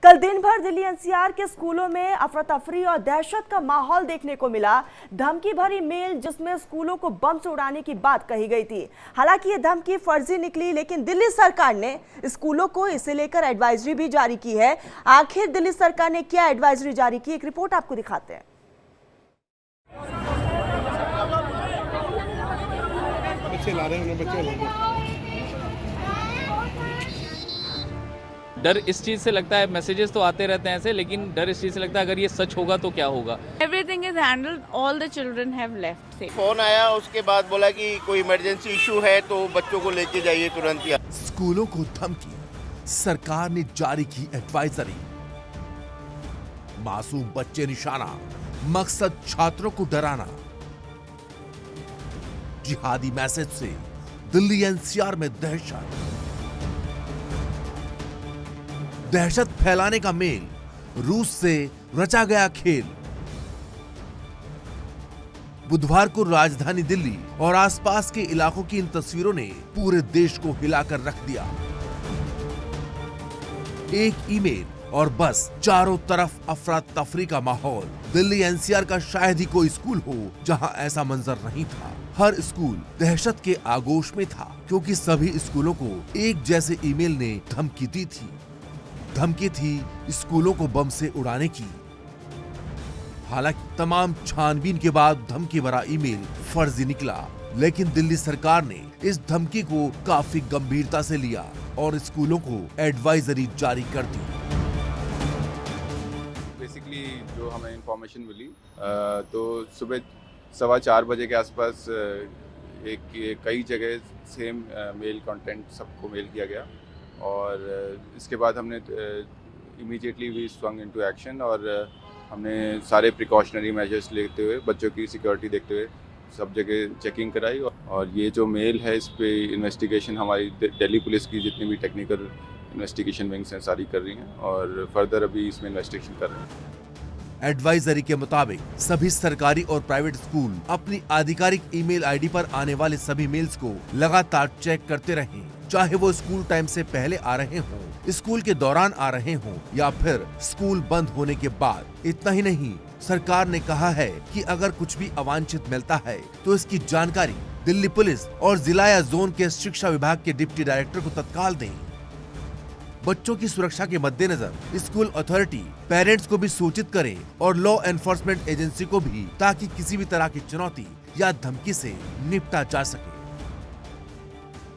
कल दिन भर दिल्ली एनसीआर के स्कूलों में अफरा तफरी और दहशत का माहौल देखने को मिला। धमकी भरी मेल जिसमें स्कूलों को बम से उड़ाने की बात कही गई थी। हालांकि ये धमकी फर्जी निकली, लेकिन दिल्ली सरकार ने स्कूलों को इसे लेकर एडवाइजरी भी जारी की है। आखिर दिल्ली सरकार ने क्या एडवाइजरी जारी की, एक रिपोर्ट आपको दिखाते हैं। बच्चे ला रहे हैं, बच्चे ला रहे हैं। डर इस चीज से लगता है, मैसेजेस तो आते रहते हैं ऐसे, लेकिन डर इस चीज से लगता है अगर ये सच होगा तो क्या होगा। Everything is handled. All the children have left safe. Phone आया, उसके बाद बोला कि कोई इमरजेंसी इशू है तो बच्चों को लेके जाइए तुरंत। या स्कूलों को धमकी, सरकार ने जारी की एडवाइजरी। मासूम बच्चे निशाना, मकसद छात्रों को डराना। जिहादी मैसेज से दिल्ली एनसीआर में दहशत फैलाने का मेल, रूस से रचा गया खेल। बुधवार को राजधानी दिल्ली और आसपास के इलाकों की इन तस्वीरों ने पूरे देश को हिलाकर रख दिया। एक ईमेल और बस चारों तरफ अफरा तफरी का माहौल। दिल्ली एनसीआर का शायद ही कोई स्कूल हो जहां ऐसा मंजर नहीं था। हर स्कूल दहशत के आगोश में था, क्योंकि सभी स्कूलों को एक जैसे ईमेल ने धमकी दी थी। धमकी थी स्कूलों को बम से उड़ाने की। हालांकि तमाम छानबीन के बाद धमकी भरा ईमेल फर्जी निकला, लेकिन दिल्ली सरकार ने इस धमकी को काफी गंभीरता से लिया और स्कूलों को एडवाइजरी जारी कर दी। बेसिकली जो हमें इंफॉर्मेशन मिली तो सुबह 4:15 बजे के आसपास कई जगह सेम मेल कंटेंट सबको मेल किया गया और इसके बाद हमने immediately we swung into action और हमने सारे प्रिकॉशनरी मेजर्स लेते हुए बच्चों की सिक्योरिटी देखते हुए सब जगह चेकिंग कराई। और ये जो मेल है इस पे इन्वेस्टिगेशन हमारी दिल्ली पुलिस की जितनी भी टेक्निकल इन्वेस्टिगेशन विंग्स हैं सारी कर रही हैं और फर्दर अभी इसमें इन्वेस्टिगेशन कर रहे हैं। एडवाइजरी के मुताबिक सभी सरकारी और प्राइवेट स्कूल अपनी आधिकारिक ईमेल आईडी पर आने वाले सभी मेल्स को लगातार चेक करते रहें, चाहे वो स्कूल टाइम से पहले आ रहे हों, स्कूल के दौरान आ रहे हों या फिर स्कूल बंद होने के बाद। इतना ही नहीं, सरकार ने कहा है कि अगर कुछ भी अवांछित मिलता है तो इसकी जानकारी दिल्ली पुलिस और जिला या जोन के शिक्षा विभाग के डिप्टी डायरेक्टर को तत्काल दें। बच्चों की सुरक्षा के मद्देनजर स्कूल अथॉरिटी पेरेंट्स को भी सूचित करें और लॉ एनफोर्समेंट एजेंसी को भी, ताकि किसी भी तरह की चुनौती या धमकी से निपटा जा सके।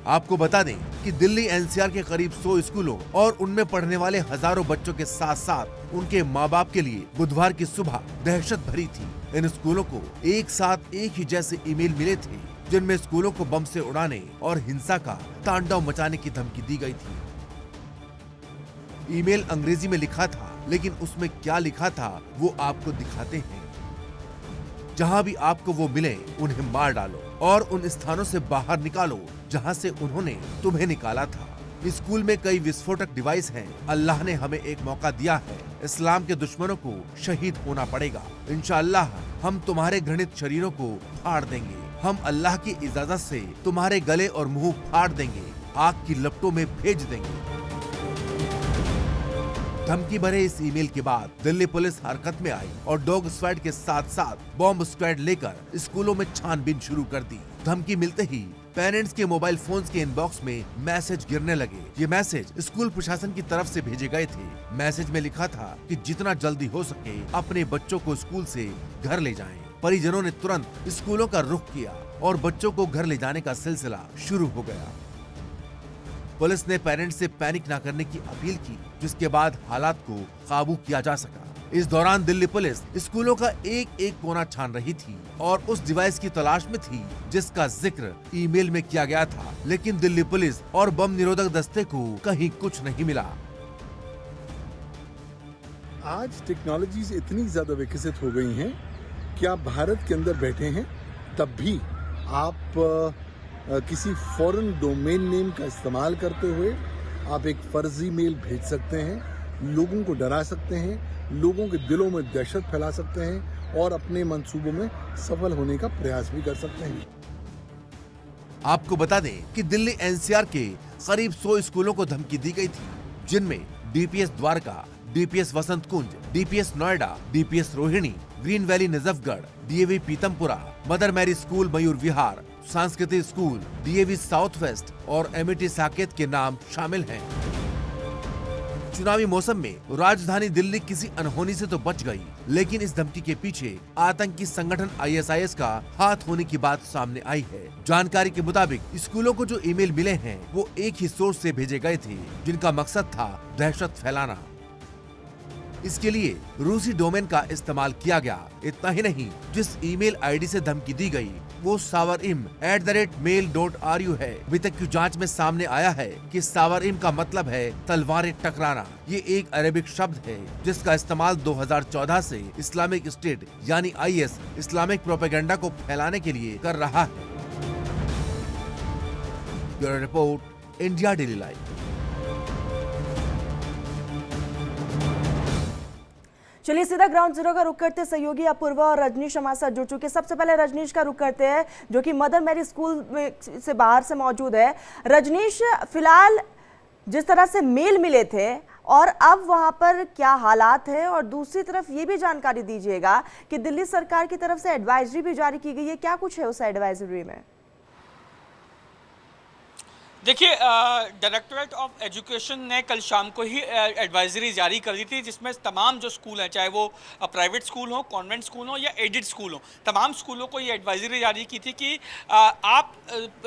आपको बता दें कि दिल्ली एनसीआर के करीब 100 स्कूलों और उनमें पढ़ने वाले हजारों बच्चों के साथ साथ उनके माँ बाप के लिए बुधवार की सुबह दहशत भरी थी। इन स्कूलों को एक साथ एक ही जैसे ईमेल मिले थे, जिनमें स्कूलों को बम से उड़ाने और हिंसा का तांडव मचाने की धमकी दी गई थी। ईमेल अंग्रेजी में लिखा था, लेकिन उसमें क्या लिखा था वो आपको दिखाते हैं। जहां भी आपको वो मिले उन्हें मार डालो और उन स्थानों से बाहर निकालो जहां से उन्होंने तुम्हें निकाला था। स्कूल में कई विस्फोटक डिवाइस हैं। अल्लाह ने हमें एक मौका दिया है, इस्लाम के दुश्मनों को शहीद होना पड़ेगा। इंशाअल्लाह हम तुम्हारे घृणित शरीरों को फाड़ देंगे। हम अल्लाह की इजाजत से तुम्हारे गले और मुंह फाड़ देंगे, आग की लपटों में भेज देंगे। धमकी भरे इस ईमेल के बाद दिल्ली पुलिस हरकत में आई और डॉग स्क्वाड के साथ साथ बॉम्ब स्क्वाड लेकर स्कूलों में छानबीन शुरू कर दी। धमकी मिलते ही पेरेंट्स के मोबाइल फोन्स के इनबॉक्स में मैसेज गिरने लगे। ये मैसेज स्कूल प्रशासन की तरफ से भेजे गए थे। मैसेज में लिखा था कि जितना जल्दी हो सके अपने बच्चों को स्कूल से घर ले जाएं। परिजनों ने तुरंत स्कूलों का रुख किया और बच्चों को घर ले जाने का सिलसिला शुरू हो गया। पुलिस ने पेरेंट्स से पैनिक न करने की अपील की, जिसके बाद हालात को काबू किया जा सका। इस दौरान दिल्ली पुलिस स्कूलों का एक एक कोना छान रही थी और उस डिवाइस की तलाश में थी जिसका जिक्र ईमेल में किया गया था, लेकिन दिल्ली पुलिस और बम निरोधक दस्ते को कहीं कुछ नहीं मिला। आज टेक्नोलॉजीज इतनी ज्यादा विकसित हो गई हैं कि आप भारत के अंदर बैठे हैं तब भी आप किसी फॉरेन डोमेन नेम का इस्तेमाल करते हुए आप एक फर्जी मेल भेज सकते हैं, लोगों को डरा सकते हैं, लोगों के दिलों में दहशत फैला सकते हैं और अपने मंसूबों में सफल होने का प्रयास भी कर सकते हैं। आपको बता दें कि दिल्ली एनसीआर के करीब 100 स्कूलों को धमकी दी गई थी, जिनमें DPS Dwarka, DPS Vasant Kunj, DPS Noida, DPS Rohini, green valley Najafgarh, DAV Pitampura, Mother Mary school Mayur Vihar, Sanskriti school, DAV south west और MET साकेत के नाम शामिल हैं। चुनावी मौसम में राजधानी दिल्ली किसी अनहोनी से तो बच गई, लेकिन इस धमकी के पीछे आतंकी संगठन ISIS का हाथ होने की बात सामने आई है। जानकारी के मुताबिक स्कूलों को जो ईमेल मिले हैं वो एक ही सोर्स से भेजे गए थे, जिनका मकसद था दहशत फैलाना। इसके लिए रूसी डोमेन का इस्तेमाल किया गया। इतना ही नहीं, जिस ईमेल आईडी से धमकी दी गई वो sawarim@mail.ru है। अभी तक की जांच में सामने आया है कि सावरिम का मतलब है तलवारें टकराना। ये एक अरेबिक शब्द है जिसका इस्तेमाल 2014 से इस्लामिक स्टेट यानी IS इस्लामिक प्रोपेगेंडा को फैलाने के लिए कर रहा है। Bureau report, India daily live. चलिए सीधा ग्राउंड जीरो का रुख करते, सहयोगी अपूर्वा और रजनीश हमारे साथ जुड़ चुके। सबसे पहले रजनीश का रुख करते हैं जो कि मदर मैरी स्कूल से बाहर से मौजूद है। रजनीश, फिलहाल जिस तरह से मेल मिले थे और अब वहां पर क्या हालात है, और दूसरी तरफ ये भी जानकारी दीजिएगा कि दिल्ली सरकार की तरफ से एडवाइजरी भी जारी की गई है, क्या कुछ है उस एडवाइजरी में? देखिए, डायरेक्टरेट ऑफ एजुकेशन ने कल शाम को ही एडवाइजरी जारी कर दी थी, जिसमें तमाम जो स्कूल हैं, चाहे वो प्राइवेट स्कूल हो, कॉन्वेंट स्कूल हो या एडेड स्कूल हो, तमाम स्कूलों को ये एडवाइजरी जारी की थी कि आप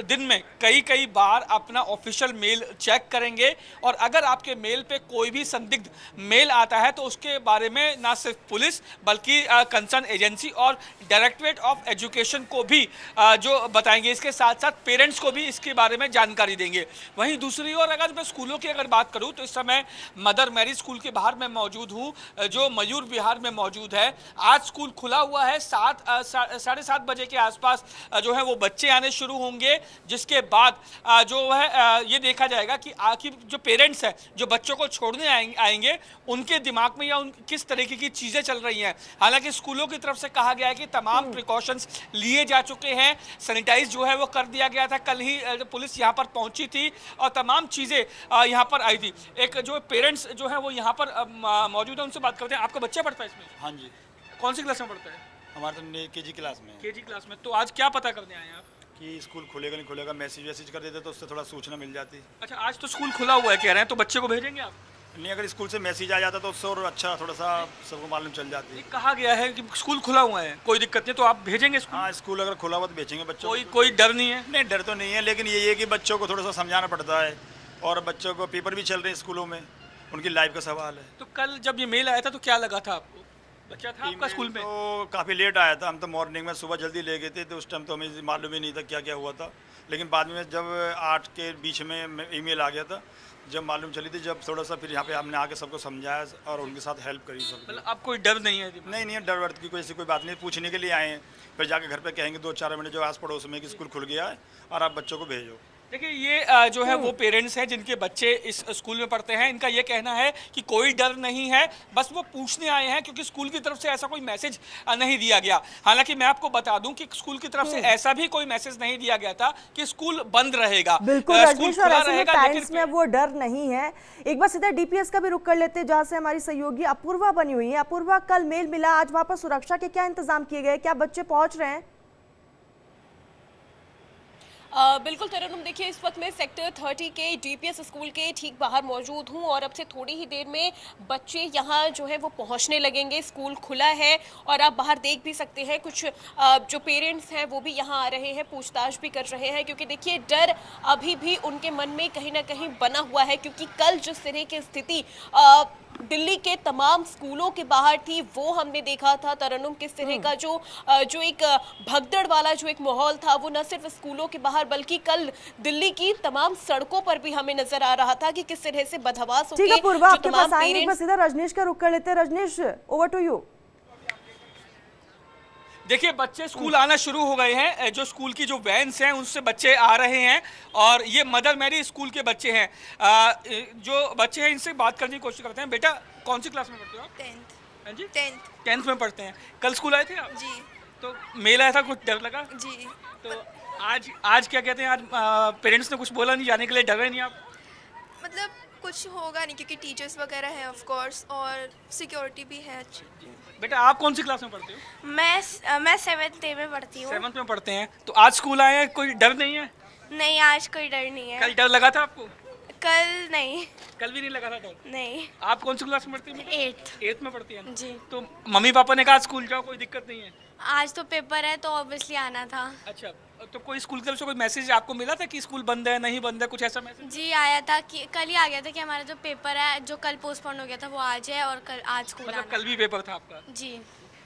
दिन में कई बार अपना ऑफिशियल मेल चेक करेंगे और अगर आपके मेल पे कोई भी संदिग्ध मेल आता है तो उसके बारे में ना सिर्फ पुलिस बल्कि कंसर्न एजेंसी और डायरेक्टरेट ऑफ एजुकेशन को भी जो बताएंगे। इसके साथ साथ पेरेंट्स को भी इसके बारे में जानकारी देंगे। वहीं दूसरी ओर अगर मैं स्कूलों की अगर बात करूं तो इस समय मदर मैरी स्कूल के बाहर मैं मौजूद हूं, जो मयूर विहार में मौजूद है। आज स्कूल खुला हुआ है, 7:30 बजे के आसपास जो है वो बच्चे आने शुरू होंगे, जिसके बाद जो है ये देखा जाएगा कि आखिर जो पेरेंट्स हैं जो बच्चों को छोड़ने आएंगे उनके दिमाग में या किस तरीके की चीज़ें चल रही हैं। हालांकि स्कूलों की तरफ से कहा गया है कि तमाम प्रिकॉशंस लिए जा चुके हैं, सैनिटाइज जो है वो कर दिया गया था। कल ही पुलिस यहाँ पर पहुंची थी और तमाम चीज़ें यहाँ पर आई थी। एक जो पेरेंट्स जो है वो यहाँ पर मौजूद है, उनसे बात करते हैं। आपका बच्चा पढ़ता है इसमें? हाँ जी। कौन सी क्लास में पढ़ता है? हमारे तो KG क्लास में। KG क्लास में। तो आज क्या पता करने आए हैं आप? कि स्कूल खुलेगा नहीं खुलेगा, मैसेज कर देते तो उससे थोड़ा सूचना मिल जाती। अच्छा, आज तो स्कूल खुला हुआ है कह रहे हैं, तो बच्चे को भेजेंगे आप? नहीं, अगर स्कूल से मैसेज आ जाता तो उससे और अच्छा थोड़ा सा सबको मालूम चल जाती। कहा गया है कि स्कूल खुला हुआ है, कोई दिक्कत नहीं, तो आप भेजेंगे स्कूल? हाँ, स्कूल अगर खुला हुआ तो भेजेंगे बच्चों। कोई डर नहीं है? नहीं, डर तो नहीं है, लेकिन ये है कि बच्चों को थोड़ा सा समझाना पड़ता है और बच्चों को पेपर भी चल रहे हैं स्कूलों में, उनकी लाइफ का सवाल है। तो कल जब ये मेल आया था तो क्या लगा था आपको? बच्चा था आपका स्कूल में? तो काफ़ी लेट आया था, हम तो मॉर्निंग में सुबह जल्दी ले गए थे, तो उस टाइम तो हमें मालूम ही नहीं था क्या क्या हुआ था। लेकिन बाद में जब 8 के बीच में ईमेल आ गया था, जब मालूम चली थी, जब थोड़ा सा फिर यहाँ पे हमने आके सबको समझाया और उनके साथ हेल्प करी सब। मतलब आप कोई डर नहीं है? नहीं, डर वर्द की कोई ऐसी कोई बात नहीं, पूछने के लिए आए हैं, फिर जाके घर पे कहेंगे 2-4 मिनट जो आस पड़ोस में कि स्कूल खुल गया है और आप बच्चों को भेजो। देखिए, ये जो है वो पेरेंट्स हैं जिनके बच्चे इस स्कूल में पढ़ते हैं। इनका ये कहना है कि कोई डर नहीं है, बस वो पूछने आए हैं क्योंकि स्कूल की तरफ से ऐसा कोई मैसेज नहीं दिया गया। हालांकि मैं आपको बता दूं कि स्कूल की तरफ से ऐसा भी कोई मैसेज नहीं दिया गया था कि स्कूल बंद रहेगा। बिल्कुल रजनीश, और ऐसे में पेरेंट्स में वो डर नहीं है। एक बार सीधा DPS का भी रुख कर लेते हैं, जहाँ से हमारी सहयोगी अपूर्वा बनी हुई है। अपूर्वा, कल मेल मिला, आज वहाँ पर सुरक्षा के क्या इंतजाम किए गए, क्या बच्चे पहुँच रहे हैं? बिल्कुल तरन्नुम, देखिए इस वक्त मैं सेक्टर 30 के DPS स्कूल के ठीक बाहर मौजूद हूं और अब से थोड़ी ही देर में बच्चे यहां जो है वो पहुंचने लगेंगे। स्कूल खुला है और आप बाहर देख भी सकते हैं, कुछ जो पेरेंट्स हैं वो भी यहां आ रहे हैं, पूछताछ भी कर रहे हैं, क्योंकि देखिए डर अभी भी उनके मन में कहीं ना कहीं बना हुआ है। क्योंकि कल जिस तरह की स्थिति दिल्ली के तमाम स्कूलों के बाहर थी वो हमने देखा था तरन्नुम, किस तरह का जो एक भगदड़ वाला जो एक माहौल था वो न सिर्फ स्कूलों के बाहर बल्कि कल दिल्ली की तमाम सड़कों पर भी हमें नजर आ रहा था कि किस तरह से बदहवास होकर जो तमाम पेरेंट्स। सीधा रजनीश का रुख कर लेते हैं। Rajneesh, over to you. देखिए, बच्चे स्कूल आना शुरू हो गए हैं। जो स्कूल की जो वैन्स हैं उनसे बच्चे आ रहे हैं और ये मदर मैरी स्कूल के बच्चे हैं। जो बच्चे हैं इनसे बात करने की कोशिश करते हैं। बेटा, कौन सी क्लास में पढ़ते हो आप? 10th। जी, 10th में पढ़ते हैं। कल स्कूल आए थे आप? जी। तो मेल आया था, कुछ डर लगा? जी। तो आज क्या कहते हैं, आज पेरेंट्स ने कुछ बोला नहीं, जाने के लिए डर रहे नहीं आप? मतलब कुछ होगा नहीं क्योंकि टीचर्स वगैरह हैं ऑफ कोर्स और सिक्योरिटी भी है अच्छी। बेटा आप कौन सी क्लास में पढ़ते हो? मैं 7th A में पढ़ती हूँ। 7th में पढ़ते हैं, तो आज स्कूल आए हैं, कोई डर नहीं है? नहीं, आज कोई डर नहीं है। कल डर लगा था आपको? कल नहीं। कल भी नहीं लगा था डर? नहीं। आप कौन सी क्लास में पढ़ती हैं? 8th में पढ़ती हैं? जी। तो मम्मी पापा ने कहा स्कूल जाओ, कोई दिक्कत नहीं है? आज तो पेपर है तो ऑब्वियसली आना था। अच्छा, तो कोई स्कूल की तरफ से कोई मैसेज आपको मिला था कि स्कूल बंद है, नहीं बंद है, कुछ ऐसा मैसेज? जी आया था कि कल ही आ गया था कि हमारा जो पेपर है जो कल पोस्टपोन हो गया था वो आज है और कल आज स्कूल मतलब आना। कल भी पेपर था आपका? जी।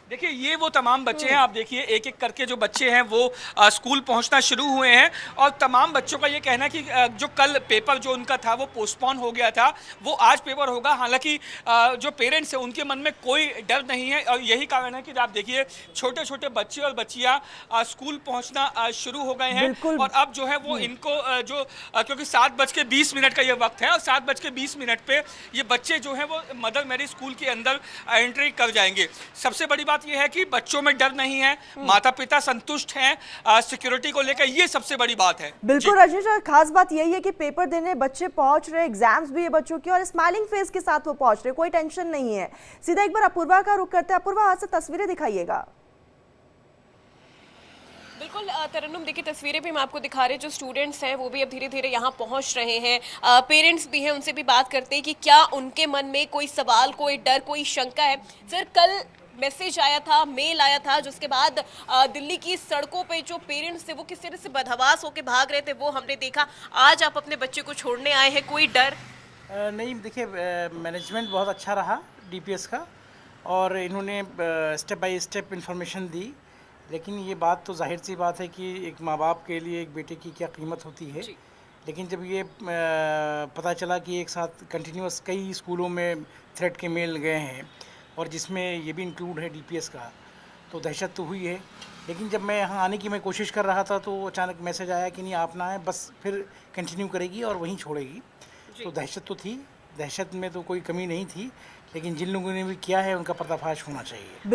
देखिए ये वो तमाम बच्चे हैं, आप देखिए एक एक करके जो बच्चे हैं वो स्कूल पहुंचना शुरू हुए हैं और तमाम बच्चों का ये कहना है कि जो कल पेपर जो उनका था वो पोस्टपोन हो गया था, वो आज पेपर होगा। हालांकि जो पेरेंट्स हैं उनके मन में कोई डर नहीं है और यही कारण है कि आप देखिए छोटे छोटे बच्चे और बच्चियाँ स्कूल पहुँचना शुरू हो गए हैं और अब जो है वो इनको क्योंकि 7:20 का ये वक्त है और 7:20 पे ये बच्चे जो हैं वो मदर मैरी स्कूल के अंदर एंट्री कर जाएंगे। सबसे बड़ी बात यह है कि बच्चों में डर नहीं है, माता पिता संतुष्ट हैं सिक्योरिटी को लेकर, ये सबसे बड़ी बात है। बिल्कुल रजनीश, और खास बात यही है कि पेपर देने बच्चे पहुंच रहे, एग्जाम्स भी है बच्चों की और स्माइलिंग फेस के साथ वो पहुंच रहे, कोई टेंशन नहीं है। सीधा एक बार अपूर्वा का रुख करते हैं। अपूर्वा, आज से तस्वीरें दिखाइएगा। बिल्कुल तरन्नुम, देखिए तस्वीरें भी हम आपको दिखा रहे हैं, जो स्टूडेंट्स हैं वो भी अब धीरे धीरे यहाँ पहुँच रहे हैं, पेरेंट्स भी हैं, उनसे भी बात करते हैं कि क्या उनके मन में कोई सवाल, कोई डर, कोई शंका है। सर, कल मैसेज आया था, मेल आया था, जिसके बाद दिल्ली की सड़कों पे जो पेरेंट्स थे वो किस तरह से बदहवास होकर भाग रहे थे वो हमने देखा। आज आप अपने बच्चे को छोड़ने आए हैं, कोई डर नहीं? देखिए मैनेजमेंट बहुत अच्छा रहा डीपीएस का और इन्होंने स्टेप बाय स्टेप इंफॉर्मेशन दी, लेकिन ये बात तो जाहिर सी बात है कि एक माँ बाप के लिए एक बेटे की क्या कीमत होती है। लेकिन जब ये पता चला कि एक साथ कंटिन्यूस कई स्कूलों में थ्रेट के मेल गए हैं और जिसमें ये भी इंक्लूड है डीपीएस का, तो दहशत तो हुई है। लेकिन जब मैं यहाँ आने की मैं कोशिश कर रहा था तो अचानक मैसेज आया कि नहीं आप ना आए, बस फिर कंटिन्यू करेगी और वहीं छोड़ेगी। तो दहशत तो थी, दहशत में तो कोई कमी नहीं थी, लेकिन जिन लोगों ने भी किया है उनका पर्दाफाश होना चाहिए।